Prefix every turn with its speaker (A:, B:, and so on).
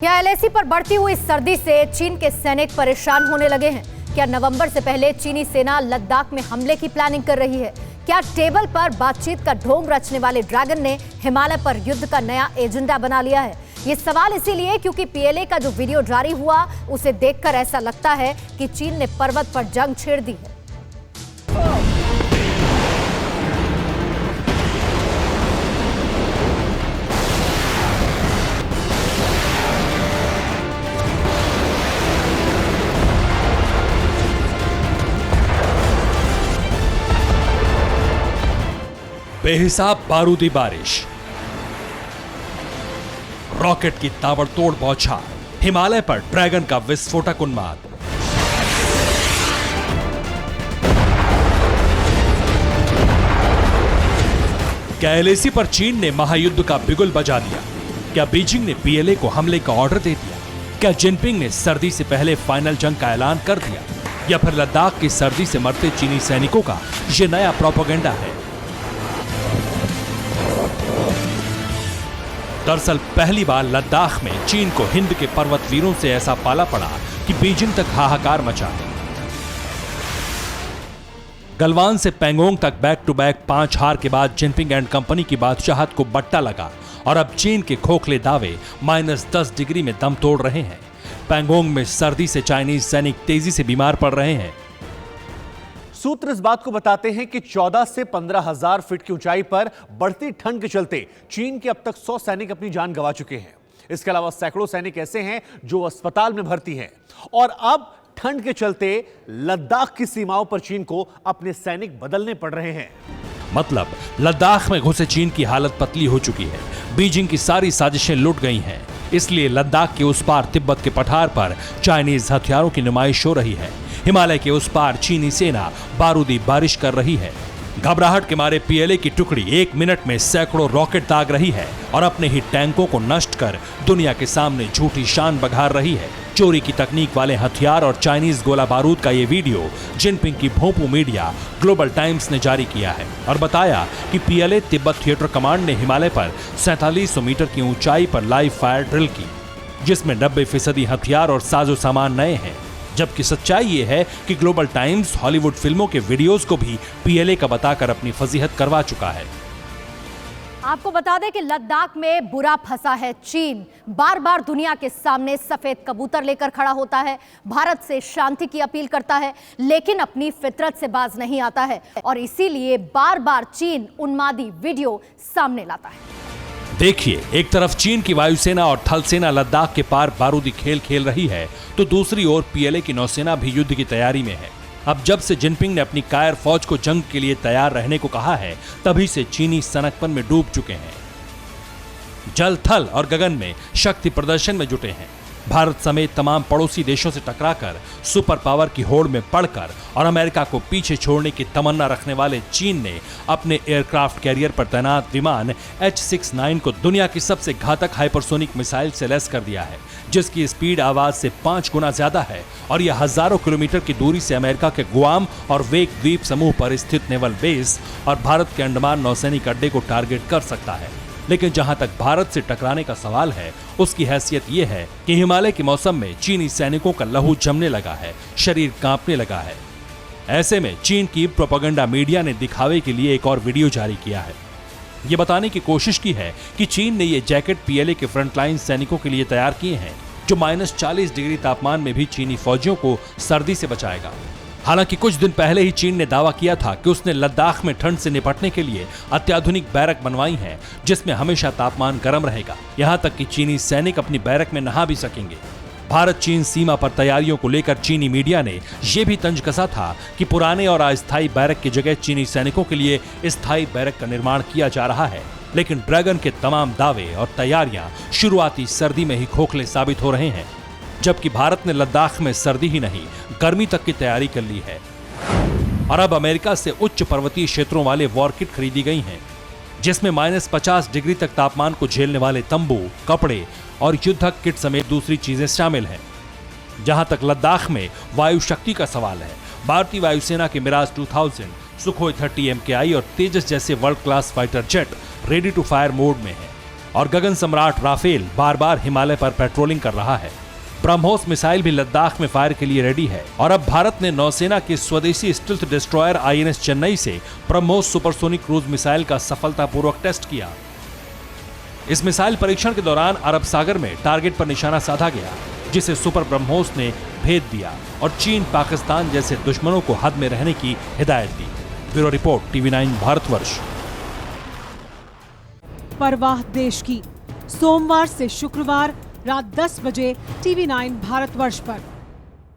A: क्या एलएसी पर बढ़ती हुई सर्दी से चीन के सैनिक परेशान होने लगे हैं? क्या नवंबर से पहले चीनी सेना लद्दाख में हमले की प्लानिंग कर रही है? क्या टेबल पर बातचीत का ढोंग रचने वाले ड्रैगन ने हिमालय पर युद्ध का नया एजेंडा बना लिया है? ये सवाल इसीलिए क्योंकि पीएलए का जो वीडियो जारी हुआ उसे देखकर ऐसा लगता है कि चीन ने पर्वत पर जंग छेड़ दी है।
B: बेहिसाब बारूदी बारिश, रॉकेट की ताबड़तोड़ बौछार, हिमालय पर ड्रैगन का विस्फोटक उन्माद। क्या एलएसी पर चीन ने महायुद्ध का बिगुल बजा दिया? क्या बीजिंग ने पीएलए को हमले का ऑर्डर दे दिया? क्या जिनपिंग ने सर्दी से पहले फाइनल जंग का ऐलान कर दिया? या फिर लद्दाख की सर्दी से मरते चीनी सैनिकों का यह नया प्रोपेगेंडा है? दरअसल पहली बार लद्दाख में चीन को हिंद के पर्वत वीरों से ऐसा पाला पड़ा कि बीजिंग तक हाहाकार मचा। गलवान से पैंगोंग तक बैक टू बैक 5 हार के बाद जिनपिंग एंड कंपनी की बादशाहत को बट्टा लगा और अब चीन के खोखले दावे -10 डिग्री में दम तोड़ रहे हैं। पैंगोंग में सर्दी से चाइनीज सैनिक तेजी से बीमार पड़ रहे हैं।
C: सूत्र इस बात को बताते हैं कि 14 से 15,000 फीट की ऊंचाई पर बढ़ती ठंड के चलते चीन के अब तक 100 सैनिक अपनी जान गंवा चुके हैं। इसके अलावा सैकड़ों सैनिक ऐसे हैं जो अस्पताल में भर्ती हैं और अब ठंड के चलते लद्दाख की सीमाओं पर चीन को अपने सैनिक बदलने पड़ रहे हैं।
B: मतलब लद्दाख में घुसे चीन की हालत पतली हो चुकी है। बीजिंग की सारी साजिशें लुट गई हैं। इसलिए लद्दाख के उस पार तिब्बत के पठार पर चाइनीज हथियारों की नुमाइश हो रही है। हिमालय के उस पार चीनी सेना बारूदी बारिश कर रही है। घबराहट के मारे पीएलए की टुकड़ी 1 मिनट में सैकड़ों रॉकेट दाग रही है और अपने ही टैंकों को नष्ट कर दुनिया के सामने झूठी शान बघार रही है। चोरी की तकनीक वाले हथियार और चाइनीज गोला बारूद का ये वीडियो जिनपिंग की भोंपू मीडिया ग्लोबल टाइम्स ने जारी किया है और बताया कि पीएलए तिब्बत थिएटर कमांड ने हिमालय पर 4700 मीटर की ऊंचाई पर लाइव फायर ड्रिल की, जिसमें 90% हथियार और साजो सामान नए हैं। जबकि सच्चाई ये है कि ग्लोबल टाइम्स हॉलीवुड फिल्मों के वीडियोस को भी पीएलए का बताकर अपनी फजीहत करवा चुका है।
A: आपको बता दें कि लद्दाख में बुरा फंसा है चीन। बार बार दुनिया के सामने सफेद कबूतर लेकर खड़ा होता है, भारत से शांति की अपील करता है, लेकिन अपनी फितरत से बाज नहीं आता है और इसीलिए बार बार चीन उन्मादी वीडियो सामने लाता है।
B: देखिए, एक तरफ चीन की वायुसेना और थल सेना लद्दाख के पार बारूदी खेल खेल रही है, तो दूसरी ओर पीएलए की नौसेना भी युद्ध की तैयारी में है। अब जब से जिनपिंग ने अपनी कायर फौज को जंग के लिए तैयार रहने को कहा है, तभी से चीनी सनकपन में डूब चुके हैं। जल, थल और गगन में शक्ति प्रदर्शन में जुटे हैं। भारत समेत तमाम पड़ोसी देशों से टकराकर सुपर पावर की होड़ में पड़कर और अमेरिका को पीछे छोड़ने की तमन्ना रखने वाले चीन ने अपने एयरक्राफ्ट कैरियर पर तैनात विमान H-69 को दुनिया की सबसे घातक हाइपरसोनिक मिसाइल से लैस कर दिया है, जिसकी स्पीड आवाज से 5 गुना ज्यादा है और यह हजारों किलोमीटर की दूरी से अमेरिका के गुआम और वेक द्वीप समूह पर स्थित नेवल बेस और भारत के अंडमान नौसैनिक अड्डे को टारगेट कर सकता है। लेकिन जहां तक भारत से टकराने का सवाल है, उसकी हैसियत यह है कि हिमालय के मौसम में चीनी सैनिकों का लहू जमने लगा है, शरीर कांपने लगा है। ऐसे में चीन की प्रोपेगेंडा मीडिया ने दिखावे के लिए एक और वीडियो जारी किया है। ये बताने की कोशिश की है कि चीन ने ये जैकेट पीएलए के फ्रंटलाइन सैनिकों के लिए तैयार किए हैं, जो -40 डिग्री तापमान में भी चीनी फौजियों को सर्दी से बचाएगा। हालांकि कुछ दिन पहले ही चीन ने दावा किया था कि उसने लद्दाख में ठंड से निपटने के लिए अत्याधुनिक बैरक बनवाई है, जिसमें हमेशा तापमान गर्म रहेगा। यहां तक कि चीनी सैनिक अपनी बैरक में नहा भी सकेंगे। भारत चीन सीमा पर तैयारियों को लेकर चीनी मीडिया ने यह भी तंज कसा था कि पुराने और अस्थायी बैरक की जगह चीनी सैनिकों के लिए स्थायी बैरक का निर्माण किया जा रहा है। लेकिन ड्रैगन के तमाम दावे और तैयारियां शुरुआती सर्दी में ही खोखले साबित हो रहे हैं, जबकि भारत ने लद्दाख में सर्दी ही नहीं, गर्मी तक की तैयारी कर ली है और अब अमेरिका से उच्च पर्वतीय क्षेत्रों वाले वॉर किट खरीदी गई हैं, जिसमें -50 डिग्री तक तापमान को झेलने वाले तंबू, कपड़े और युद्धक किट समेत दूसरी चीजें शामिल हैं। जहां तक लद्दाख में वायु शक्ति का सवाल है, भारतीय वायुसेना के मिराज 2000, सुखोई 30 MKI और तेजस जैसे world class fighter jet ready to fire mode में है और गगन सम्राट राफेल बार बार हिमालय पर पेट्रोलिंग कर रहा है। ब्रह्मोस मिसाइल भी लद्दाख में फायर के लिए रेडी है और अब भारत ने नौसेना के स्वदेशी स्टिल्थ डिस्ट्रॉयर आईएनएस चेन्नई से ब्रह्मोस सुपरसोनिक क्रूज मिसाइल का सफलतापूर्वक टेस्ट किया। इस मिसाइल परीक्षण के दौरान अरब सागर में टारगेट पर निशाना साधा गया, जिसे सुपर ब्रह्मोस ने भेद दिया और चीन पाकिस्तान जैसे दुश्मनों को हद में रहने की हिदायत दी। Bureau report TV9 Bharatvarsh.
D: परवाह देश की, सोमवार से शुक्रवार रात 10 बजे TV9 भारतवर्ष पर।